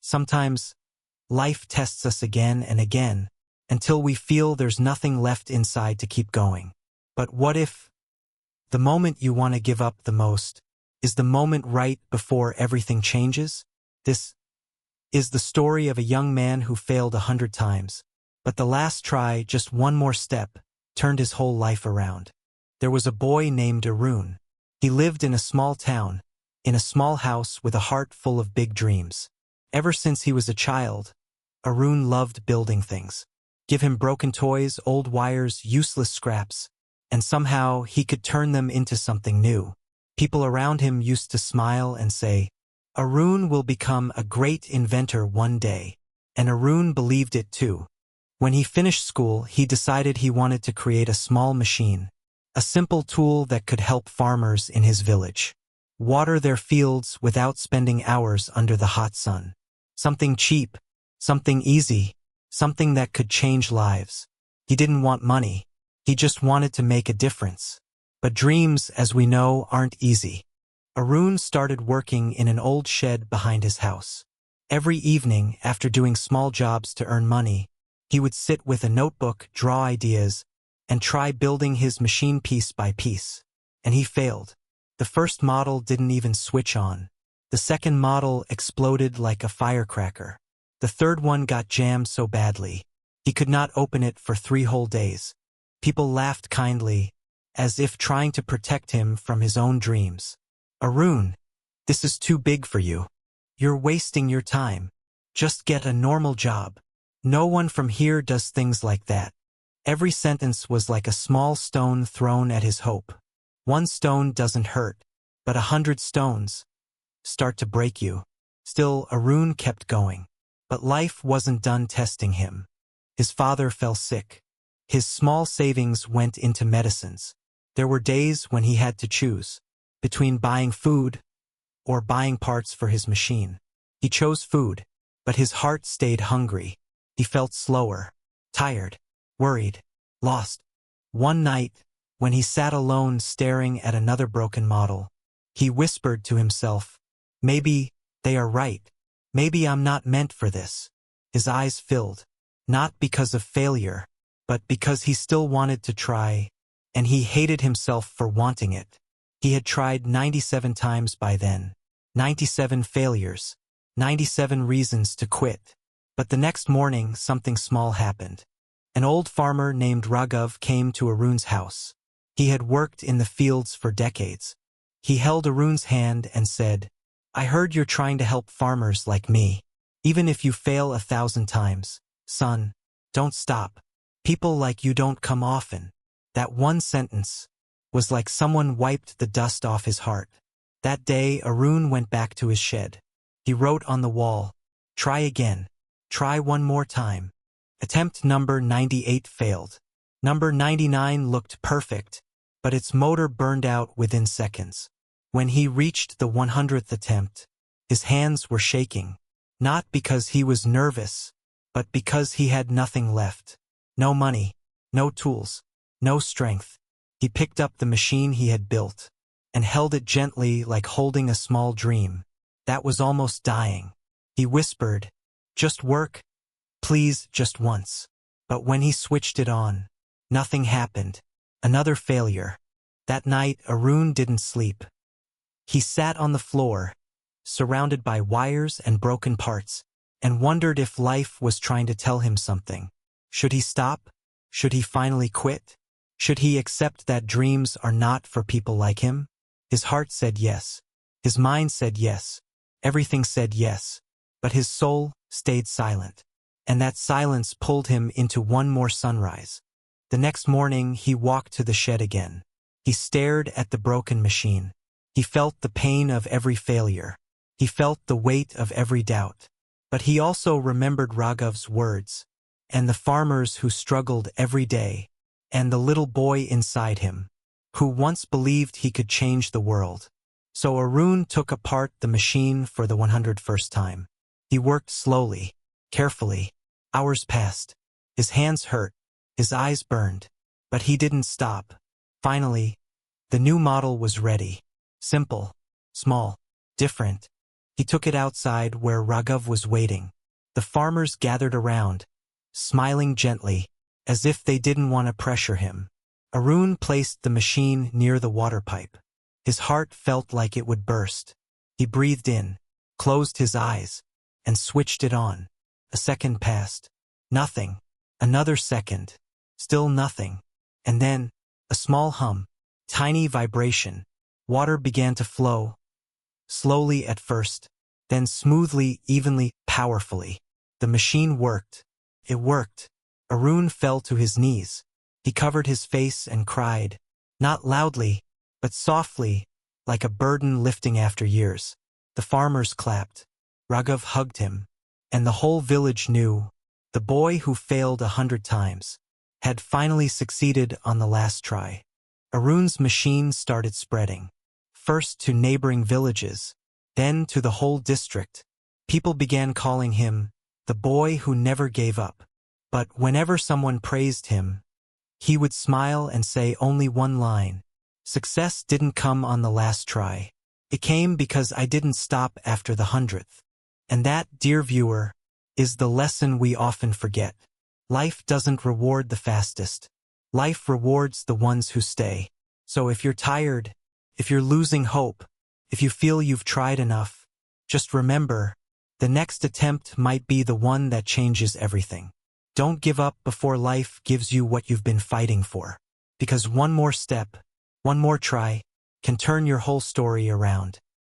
Sometimes, life tests us again and again, until we feel there's nothing left inside to keep going. But what if the moment you want to give up the most is the moment right before everything changes? This is the story of a young man who failed 100 times, but the last try, just one more step, turned his whole life around. There was a boy named Arun. He lived in a small town, in a small house with a heart full of big dreams. Ever since he was a child, Arun loved building things. Give him broken toys, old wires, useless scraps, and somehow he could turn them into something new. People around him used to smile and say, "Arun will become a great inventor one day." And Arun believed it too. When he finished school, he decided he wanted to create a small machine, a simple tool that could help farmers in his village water their fields without spending hours under the hot sun. Something cheap, something easy, something that could change lives. He didn't want money. He just wanted to make a difference. But dreams, as we know, aren't easy. Arun started working in an old shed behind his house. Every evening, after doing small jobs to earn money, he would sit with a notebook, draw ideas, and try building his machine piece by piece. And he failed. The first model didn't even switch on. The second model exploded like a firecracker. The third one got jammed so badly, he could not open it for 3 whole days. People laughed kindly, as if trying to protect him from his own dreams. "Arun, this is too big for you. You're wasting your time. Just get a normal job. No one from here does things like that." Every sentence was like a small stone thrown at his hope. One stone doesn't hurt, but 100 stones start to break you. Still, Arun kept going. But life wasn't done testing him. His father fell sick. His small savings went into medicines. There were days when he had to choose between buying food or buying parts for his machine. He chose food, but his heart stayed hungry. He felt slower, tired, worried, lost. One night, when he sat alone staring at another broken model, he whispered to himself, "Maybe they are right. Maybe I'm not meant for this." His eyes filled, not because of failure, but because he still wanted to try, and he hated himself for wanting it. He had tried 97 times by then, 97 failures, 97 reasons to quit. But the next morning, something small happened. An old farmer named Raghav came to Arun's house. He had worked in the fields for decades. He held Arun's hand and said, "I heard you're trying to help farmers like me. Even if you fail 1,000 times, son, don't stop. People like you don't come often." That one sentence was like someone wiped the dust off his heart. That day, Arun went back to his shed. He wrote on the wall, "Try again. Try one more time." Attempt number 98 failed. Number 99 looked perfect, but its motor burned out within seconds. When he reached the 100th attempt, his hands were shaking, not because he was nervous, but because he had nothing left. No money, no tools, no strength. He picked up the machine he had built and held it gently like holding a small dream that was almost dying. He whispered, "Just work, please, just once." But when he switched it on, nothing happened. Another failure. That night, Arun didn't sleep. He sat on the floor, surrounded by wires and broken parts, and wondered if life was trying to tell him something. Should he stop? Should he finally quit? Should he accept that dreams are not for people like him? His heart said yes. His mind said yes. Everything said yes. But his soul stayed silent. And that silence pulled him into one more sunrise. The next morning, he walked to the shed again. He stared at the broken machine. He felt the pain of every failure. He felt the weight of every doubt. But he also remembered Raghav's words, and the farmers who struggled every day, and the little boy inside him, who once believed he could change the world. So Arun took apart the machine for the 101st time. He worked slowly, carefully. Hours passed. His hands hurt. His eyes burned. But he didn't stop. Finally, the new model was ready. Simple, small, different. He took it outside where Raghav was waiting. The farmers gathered around, smiling gently, as if they didn't want to pressure him. Arun placed the machine near the water pipe. His heart felt like it would burst. He breathed in, closed his eyes, and switched it on. A second passed. Nothing. Another second. Still nothing. And then, a small hum. Tiny vibration. Water began to flow. Slowly at first, then smoothly, evenly, powerfully. The machine worked. It worked. Arun fell to his knees. He covered his face and cried. Not loudly, but softly, like a burden lifting after years. The farmers clapped. Raghav hugged him. And the whole village knew. The boy who failed 100 times had finally succeeded on the last try. Arun's machine started spreading. First to neighboring villages, then to the whole district. People began calling him the boy who never gave up. But whenever someone praised him, he would smile and say only one line. Success didn't come on the last try. It came because I didn't stop after the 100th. And that, dear viewer, is the lesson we often forget. Life doesn't reward the fastest. Life rewards the ones who stay. So if you're tired, if you're losing hope, if you feel you've tried enough, just remember, the next attempt might be the one that changes everything. Don't give up before life gives you what you've been fighting for. Because one more step, one more try, can turn your whole story around.